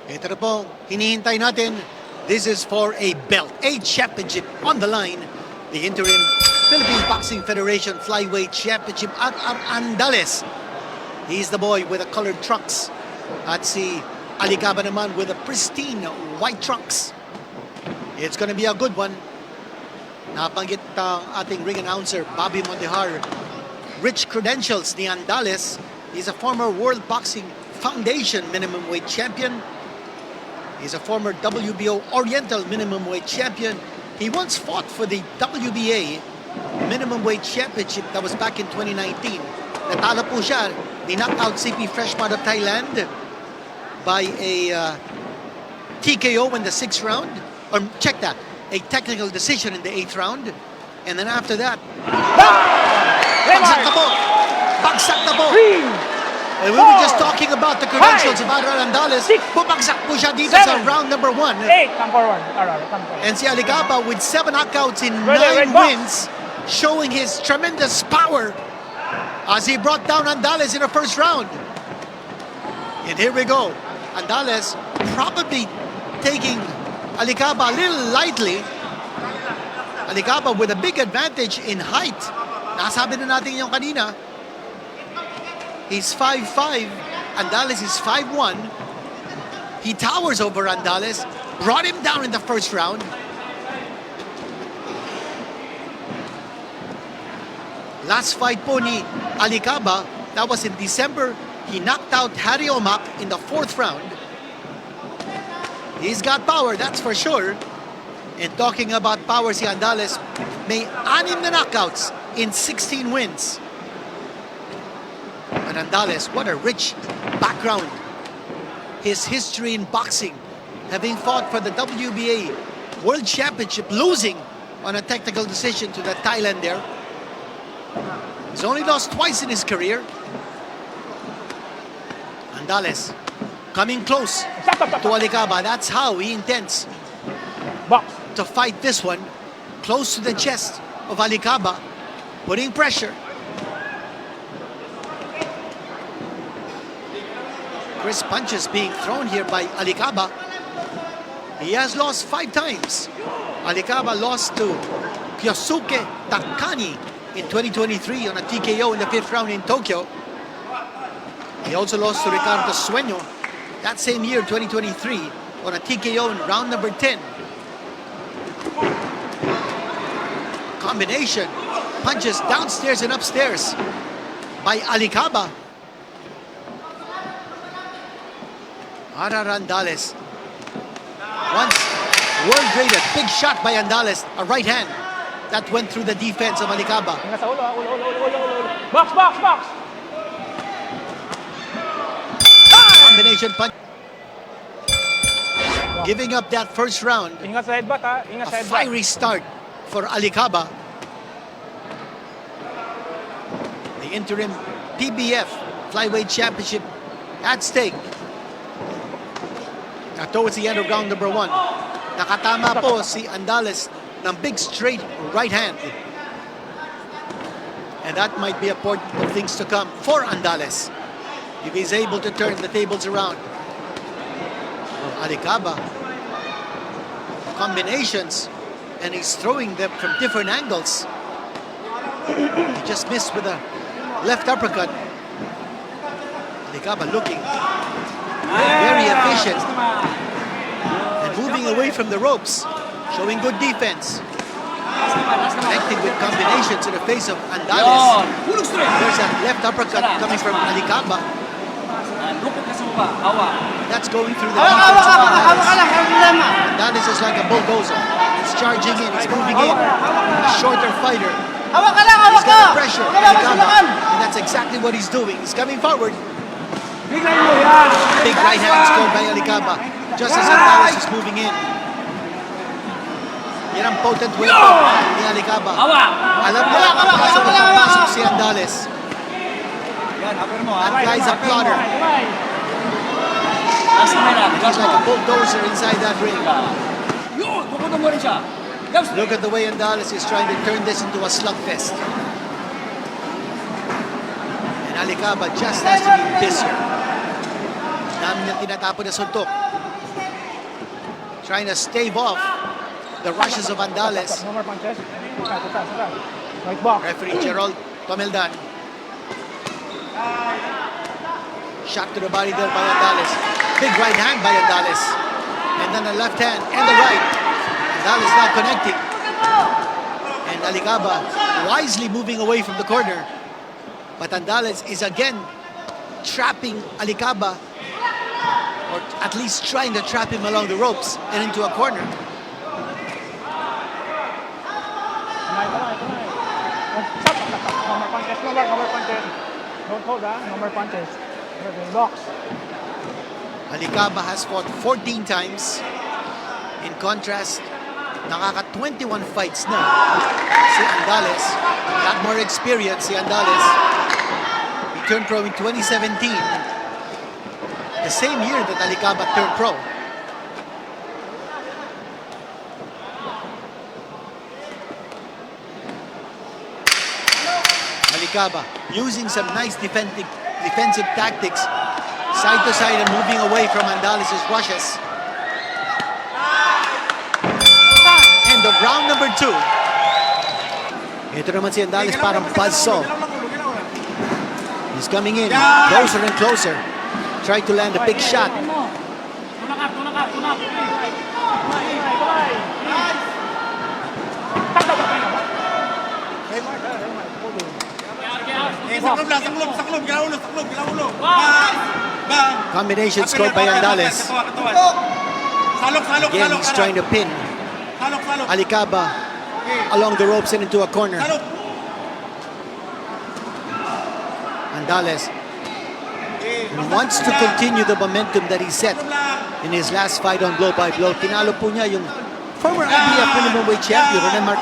Ito na po, hinihintay natin. This is for a belt, a championship on the line. The interim Philippine Boxing Federation Flyweight Championship at Andales. He's the boy with the colored trunks. At si Alicaba naman with the pristine white trunks. It's gonna be a good one. Nabanggit ating ring announcer, Bobby Mondejar. Rich credentials ni Andales. He's a former World Boxing Foundation minimum weight champion. He's a former WBO Oriental minimum weight champion. He once fought for the WBA minimum weight championship that was back in 2019. Natalo po siya, ni-knockout CP Freshman of Thailand by a TKO in the 6th round. Or check that, a technical decision in the 8th round. And then after that, bagsak na po! Bagsak na po! And we were just talking about the credentials of Andales. Bumagsak po siya dito sa round number 1. 8, come forward. And si Alicaba with 7 knockouts in 9 wins, showing his tremendous power as he brought down Andales in the first round. And here we go. Andales probably taking Alicaba a little lightly. Alicaba with a big advantage in height. Nasabi na natin yung kanina. He's 5'5", Andales is 5'1". He towers over Andales, brought him down in the first round. Last fight po ni Alicaba, that was in December. He knocked out Harry Omak in the 4th round. He's got power, that's for sure. And talking about power, si Andales may 6 na knockouts in 16 wins. But Andales, what a rich background. His history in boxing, having fought for the WBA World Championship, losing on a technical decision to the Thailander. He's only lost twice in his career. Andales coming close to Alicaba. That's how he intends to fight this one. Close to the chest of Alicaba, putting pressure. Crisp punches being thrown here by Alicaba. He has lost 5 times. Alicaba lost to Kyosuke Takani in 2023 on a TKO in the 5th round in Tokyo. He also lost to Ricardo Sueño that same year, 2023, on a TKO in round number 10. Combination punches downstairs and upstairs by Alicaba. Andales. Once world-graded, big shot by Andales, a right hand that went through the defense of Alicaba. Box! Combination punch. Giving up that first round. Ingat sa headbutt, ha? Ingat sa A headbutt. fiery start for Alicaba. The interim PBF Flyweight Championship at stake. Towards the end of round number 1, nakatama po si Andales ng big straight right hand. And that might be a part of things to come for Andales if he's able to turn the tables around. Alicaba, combinations, and he's throwing them from different angles. He just missed with a left uppercut. Alicaba looking very efficient and moving away from the ropes, showing good defense. Connecting with combinations in the face of Andales. There's a left uppercut coming from Alicaba. That's going through the defense of Andales. Andales is like a bulldozer. He's charging in, he's moving in. A shorter fighter. He's got pressure Alicaba, and that's exactly what he's doing. He's coming forward. Big right hand scored by Alicaba, just as Andales is moving in. Yan ang potent weapon ni Alicaba. Alam niya, papasok si Andales. That guy's a plotter. He's like a bulldozer inside that ring. Look at the way Andales is trying to turn this into a slugfest. And Alicaba just has to be busier. Dami niyang tinatapon na suntok. trying to stave off the rushes of Andales. No more punches. Right box. Referee Gerald Tomeldan. Shot to the body there by Andales. Big right hand by Andales. And then a left hand and the right. Andales now connecting. And Alicaba wisely moving away from the corner. But Andales is again trapping Alicaba, or at least trying to trap him along the ropes and into a corner. No more punches. No more punches. Don't hold, no more punches. Box. Alicaba has fought 14 times. In contrast, nakaka-21 fights na si Andales. A lot more experience si Andales. He turned pro in 2017. The same year that Alicaba turned pro. Alicaba using some nice defensive tactics, side to side and moving away from Andales' rushes. End of round number 2. Ito naman si Andales parang buzzsaw. He's coming in closer and closer. Try to land a big shot. Combination scored by Andales. Again, he's trying to pin Alicaba along the ropes and into a corner. Andales wants to continue the momentum that he set in his last fight on blow by blow. Tinalo po niya yung former PBF Flyweight Champion Reymark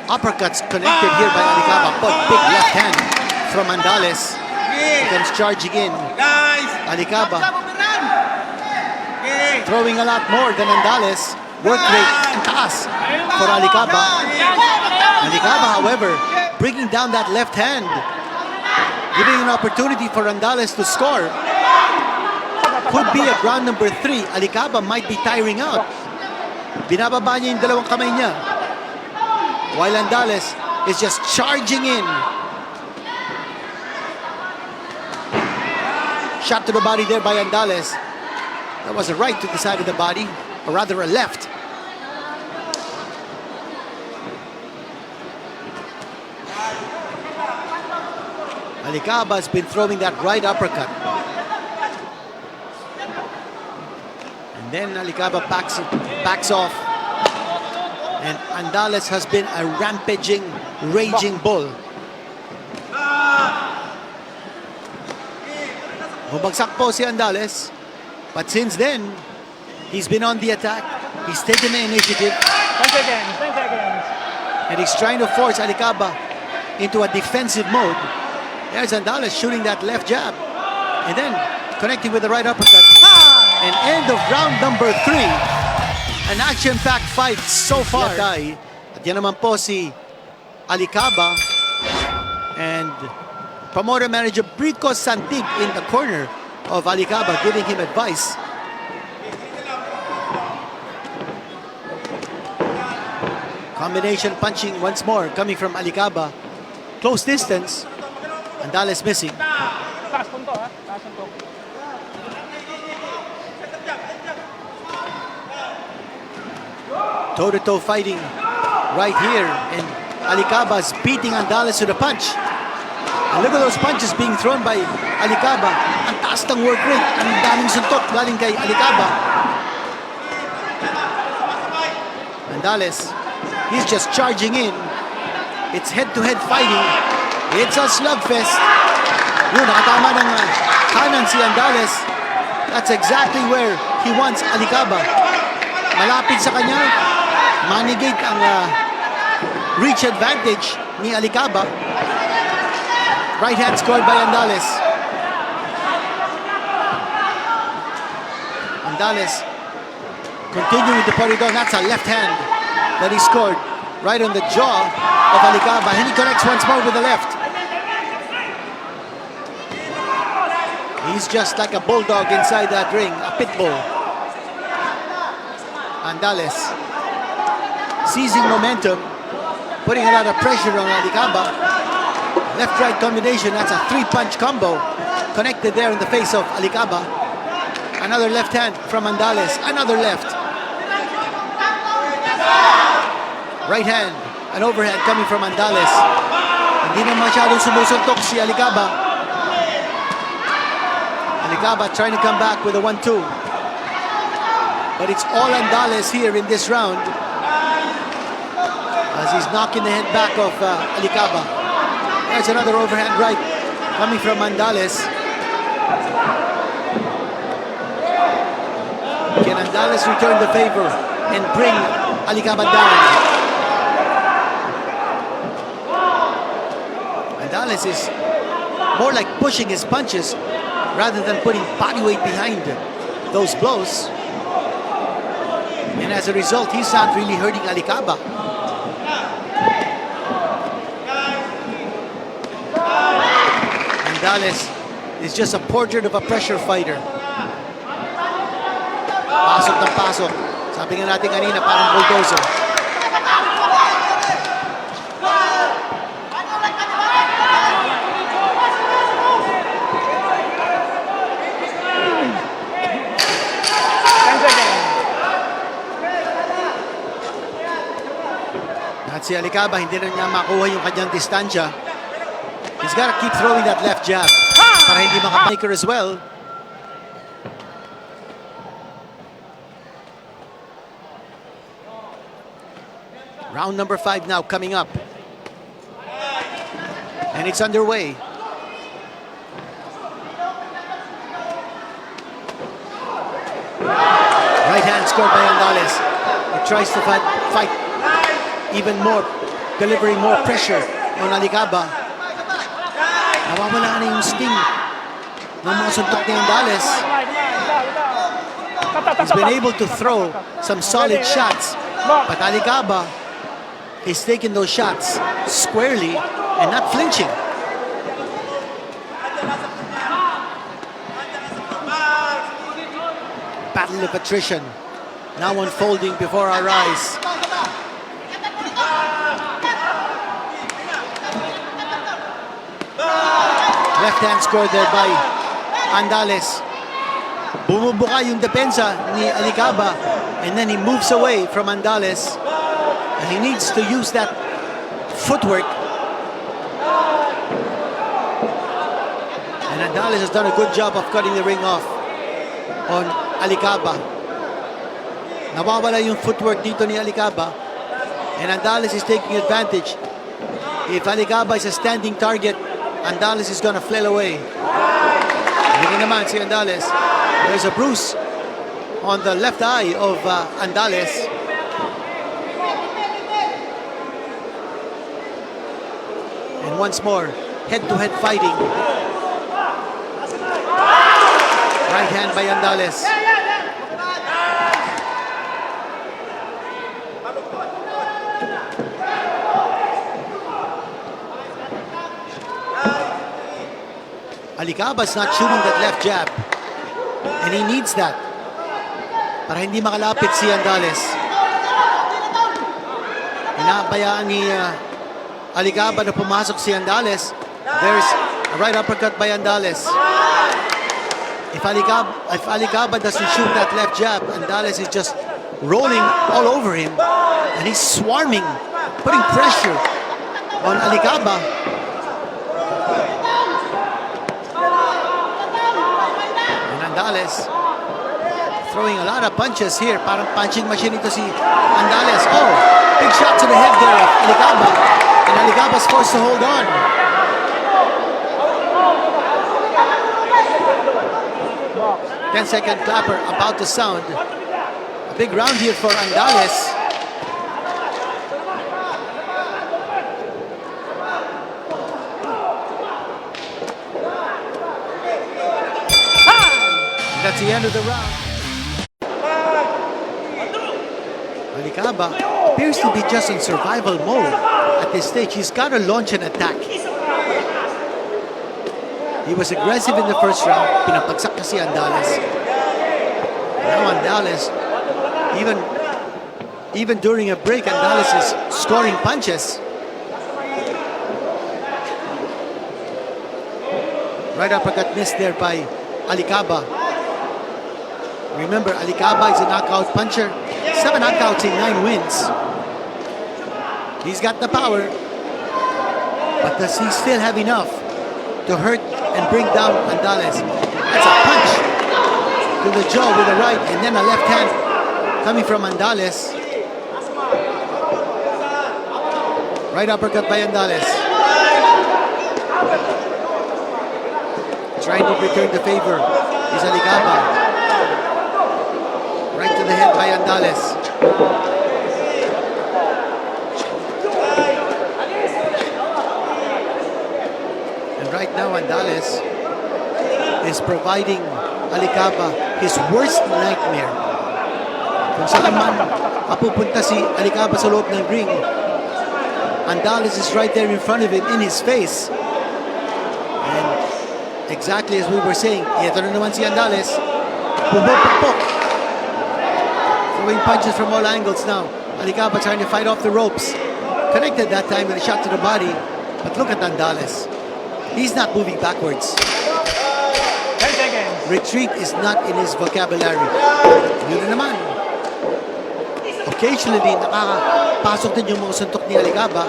Uppercuts connected here by Alicaba, but big left hand from Andales. He comes charging in. Alicaba throwing a lot more than Andales. Work rate and taas for Alicaba. Alicaba, however, bringing down that left hand, giving an opportunity for Andales to score. Could be at round number 3. Alicaba might be tiring out. Binababa niya yung dalawang kamay niya, while Andales is just charging in. Shot to the body there by Andales. That was a right to the side of the body, or rather a left. Alicaba has been throwing that right uppercut. And then Alicaba backs off. And Andales has been a rampaging, raging bull. Bumagsak po si Andales. But since then, he's been on the attack. He's taken the initiative. 10 seconds, 10 seconds. And he's trying to force Alicaba into a defensive mode. There's Andales shooting that left jab. And then connecting with the right uppercut. And end of round number 3. An action-packed fight so far. At yan naman po si Alicaba. And promoter manager Brico Santig in the corner of Alicaba, giving him advice. Combination punching once more coming from Alicaba. Close distance. Andales missing. Taas punto, ha? Taas punto. Toe-to-toe fighting right here. And Alicaba's beating Andales to the punch. And look at those punches being thrown by Alicaba. Ang taas ng work rate. Ang daming suntok galing kay Alicaba. Andales, he's just charging in. It's head-to-head fighting. It's a slugfest. Yun, nakatama ng kanan si Andales. That's exactly where he wants Alicaba. Malapit sa kanya. Manigate ang reach advantage ni Alicaba. Right hand scored by Andales. Andales continuing with the party down. That's a left hand that he scored right on the jaw of Alicaba. And he connects once more with the left. he's just like a bulldog inside that ring, a pit bull. Andales seizing momentum, putting a lot of pressure on Alicaba. Left-right combination, that's a three-punch combo. Connected there in the face of Alicaba. Another left hand from Andales, another left. Right hand, an overhand coming from Andales. Hindi na masyadong sumusuntok si Alicaba. Alicaba trying to come back with a 1-2. But it's all Andales here in this round, as he's knocking the head back of Alicaba. There's another overhand right coming from Andales. Can Andales return the favor and bring Alicaba down? Andales is more like pushing his punches rather than putting body weight behind those blows. And as a result, he's not really hurting Alicaba. Andales is just a portrait of a pressure fighter. Pasok ng pasok. Sabi nga natin kanina, parang bulldozer. At si Alicaba, hindi na niya makuha yung kanyang distansya. He's got to keep throwing that left jab para hindi makapiker as well. Round number 5 now coming up. And it's underway. Right hand scored by Andales. He tries to fight even more, delivering more pressure on Alicaba. Nawawala na yung sting ng mga suntok ni Andales. He's been able to throw some solid shots, but Alicaba is taking those shots squarely and not flinching. Battle of attrition now unfolding before our eyes. Left hand scored there by Andales. Bumubuka yung depensa ni Alicaba, and then he moves away from Andales. And he needs to use that footwork. And Andales has done a good job of cutting the ring off on Alicaba. Nawawala yung footwork dito ni Alicaba, and Andales is taking advantage. If Alicaba is a standing target, Andales is gonna flail away. Hindi naman si Andales. There's a bruise on the left eye of Andales. And once more, head-to-head fighting. Right hand by Andales. Alicaba's not shooting that left jab, and he needs that para hindi makalapit si Andales. Inabayaan ni Alicaba na pumasok si Andales. There's a right uppercut by Andales. If Alicaba doesn't shoot that left jab, Andales is just rolling all over him, and he's swarming, putting pressure on Alicaba. Andales throwing a lot of punches here. Parang punching machine ito si Andales. Oh, big shot to the head there of Alicaba. And Alicaba's forced to hold on. Ten-second clapper about to sound. A big round here for Andales. That's the end of the round. Alicaba appears to be just in survival mode at this stage. He's got to launch an attack. He was aggressive in the first round. Pinapagsak na si Andales. Now Andales, even during a break, Andales is scoring punches. Right uppercut missed there by Alicaba. Remember, Alicaba is a knockout puncher. 7 knockouts in 9 wins. He's got the power. But does he still have enough to hurt and bring down Andales? That's a punch to the jaw with a right, and then a left hand coming from Andales. Right uppercut by Andales. Trying to return the favor is Alicaba. Right to the head by Andales. And right now Andales is providing Alicaba his worst nightmare. Kung saan man mapupunta si Alicaba sa loob ng ring, Andales is right there in front of him, in his face. And exactly as we were saying, ito na naman si Andales. Pumupukpok. Throwing punches from all angles now. Alicaba trying to fight off the ropes. Connected that time with a shot to the body. But look at Andales. He's not moving backwards. 10 seconds. Retreat is not in his vocabulary. Yun na naman. Occasionally, nakakapasok din yung mga suntok ni Alicaba.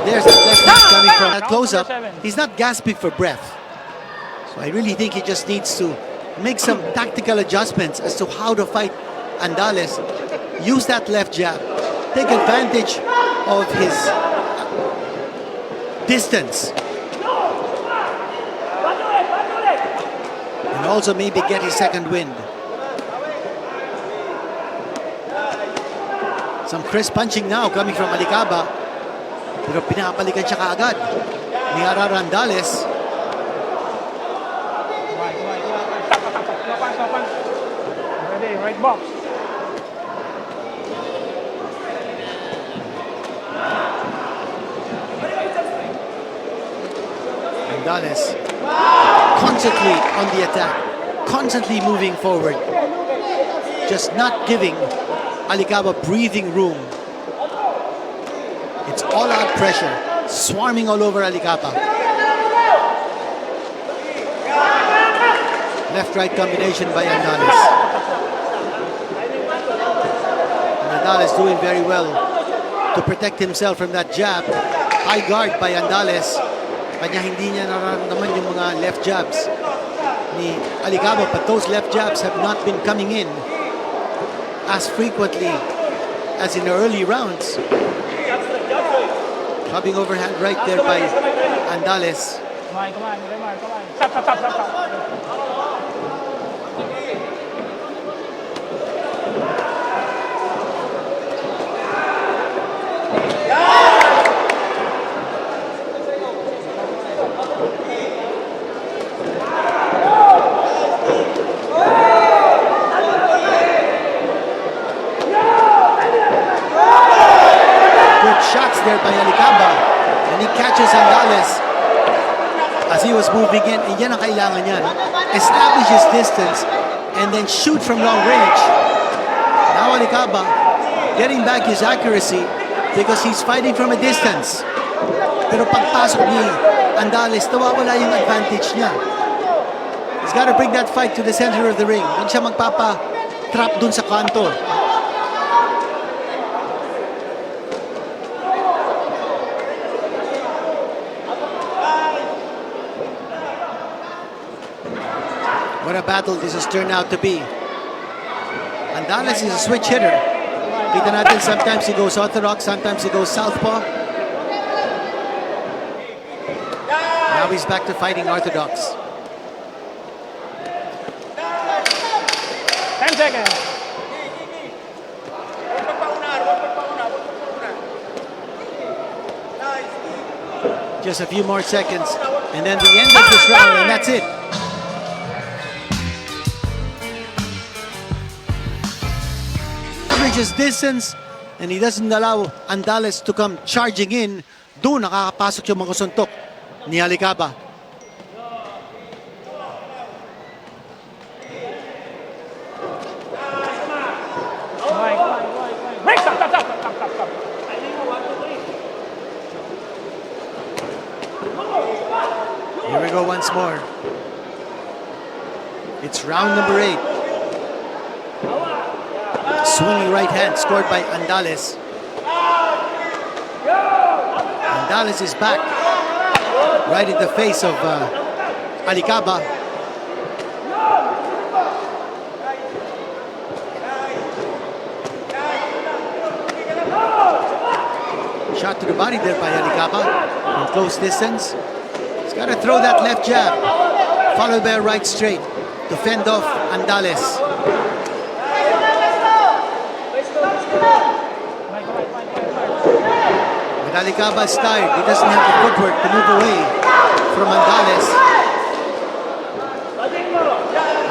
There's that left hand coming from that close-up. He's not gasping for breath. So I really think he just needs to make some tactical adjustments as to how to fight Andales. Use that left jab. Take advantage of his distance. And also maybe get his second wind. Some crisp punching now coming from Alicaba. Pero pinapalikan siya kaagad ni Andales. Ready, right box. Andales constantly on the attack, constantly moving forward, just not giving Alicaba breathing room. It's all-out pressure, swarming all over Alicaba. Left-right combination by Andales. And Andales doing very well to protect himself from that jab. High guard by Andales. Kanya hindi niya nararamdaman yung mga left jabs ni Alicaba, but those left jabs have not been coming in as frequently as in the early rounds. Clubbing overhand right there by Andales. Come on, Reymark, come on. Stop. Shots there by Alicaba, and he catches Andales as he was moving in. And yan ang kailangan niya. Establish his distance and then shoot from long range. Now Alicaba getting back his accuracy because he's fighting from a distance. Pero pagpasok ni Andales, nawawala yung advantage niya. He's got to bring that fight to the center of the ring. Huwag siya magpapa-trap dun sa kanto. What a battle this has turned out to be. Andales is a switch hitter. Kita natin, sometimes he goes orthodox, sometimes he goes southpaw. Now he's back to fighting orthodox. 10 seconds. Just a few more seconds, and then the end of this round, and that's it. His distance, and he doesn't allow Andales to come charging in. Doon nakakapasok yung mga suntok ni Alicaba. go once more. It's round number 8. Swinging right hand scored by Andales. Andales is back. Right in the face of Alicaba. Shot to the body there by Alicaba from close distance. He's got to throw that left jab, followed by a right straight to fend off Andales. But Alicaba is tired. He doesn't have the footwork to move away from Andales.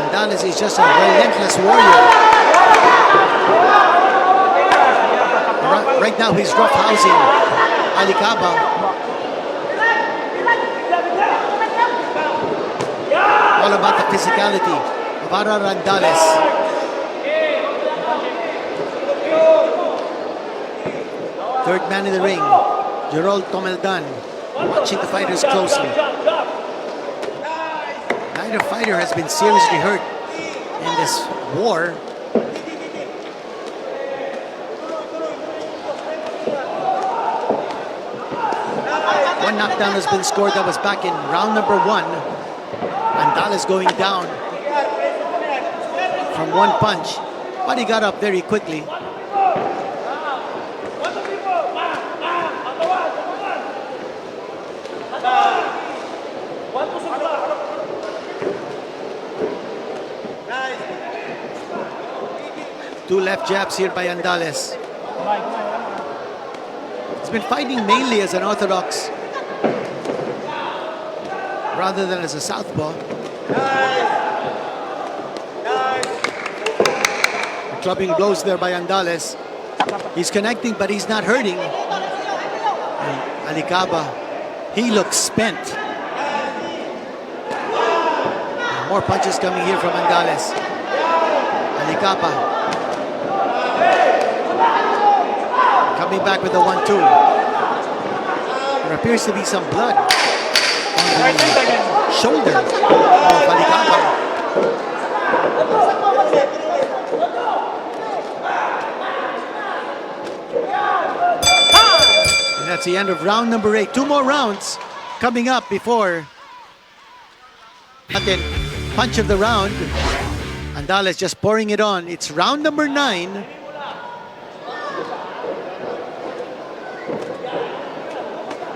Andales is just a relentless warrior. Right now he's roughhousing Alicaba. All about the physicality of Andales. Third man in the ring, Gerald Tomeldan, watching the fighters closely. Neither fighter has been seriously hurt in this war. One knockdown has been scored. That was back in round number 1. Andales going down from one punch, but he got up very quickly. Two left jabs here by Andales. He's been fighting mainly as an orthodox rather than as a southpaw. Clubbing blows there by Andales. He's connecting, but he's not hurting. And Alicaba, he looks spent. More punches coming here from Andales. Alicaba coming back with a 1-2. There appears to be some blood on the shoulder of Alicaba. And that's the end of round number 8. 2 more rounds coming up before the punch of the round. Andales just pouring it on. It's round number 9.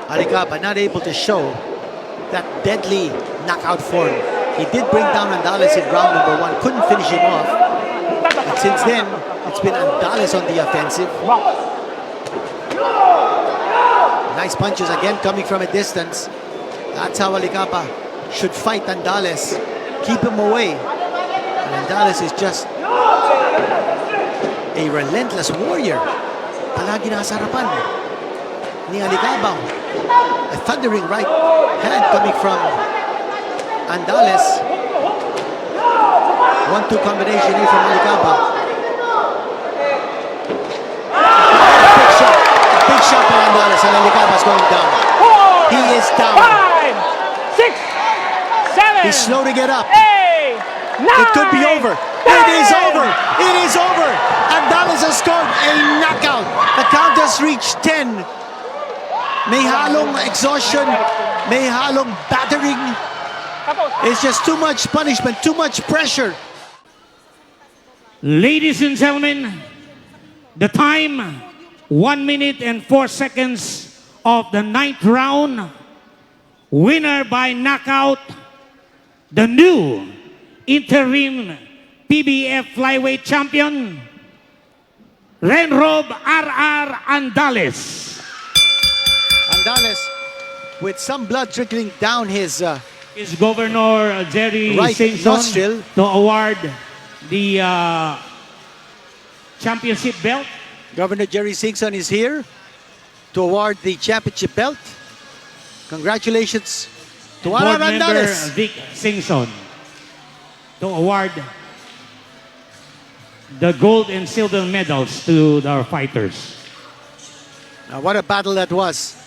Alicaba not able to show that deadly knockout form. He did bring down Andales in round number 1, couldn't finish him off. And since then, it's been Andales on the offensive. Nice punches again coming from a distance. That's how Alicaba should fight Andales. Keep him away. And Andales is just a relentless warrior. Palagi nasa harapan ni Alicaba. A thundering right hand coming from Andales. 1-2 combination here from Alicaba. A big shot by Andales, and Alicaba's going down. He is down. 5, 6, 7. He's slow to get up. 8, 9. It could be over. It is over. It is over. Andales has scored a knockout. The count has reached 10. May halong exhaustion, may halong battering. It's just too much punishment, too much pressure. Ladies and gentlemen, the time 1 minute and 4 seconds of the 9th round. Winner by knockout, the new interim PBF Flyweight Champion, Reymark Andales. Andales with some blood trickling down his Governor Jerry right Simpson nostril to award the championship belt. Governor Jerry Singson is here to award the championship belt. Congratulations to Board member Andales. Vic Singson to award the gold and silver medals to our fighters. Now, what a battle that was.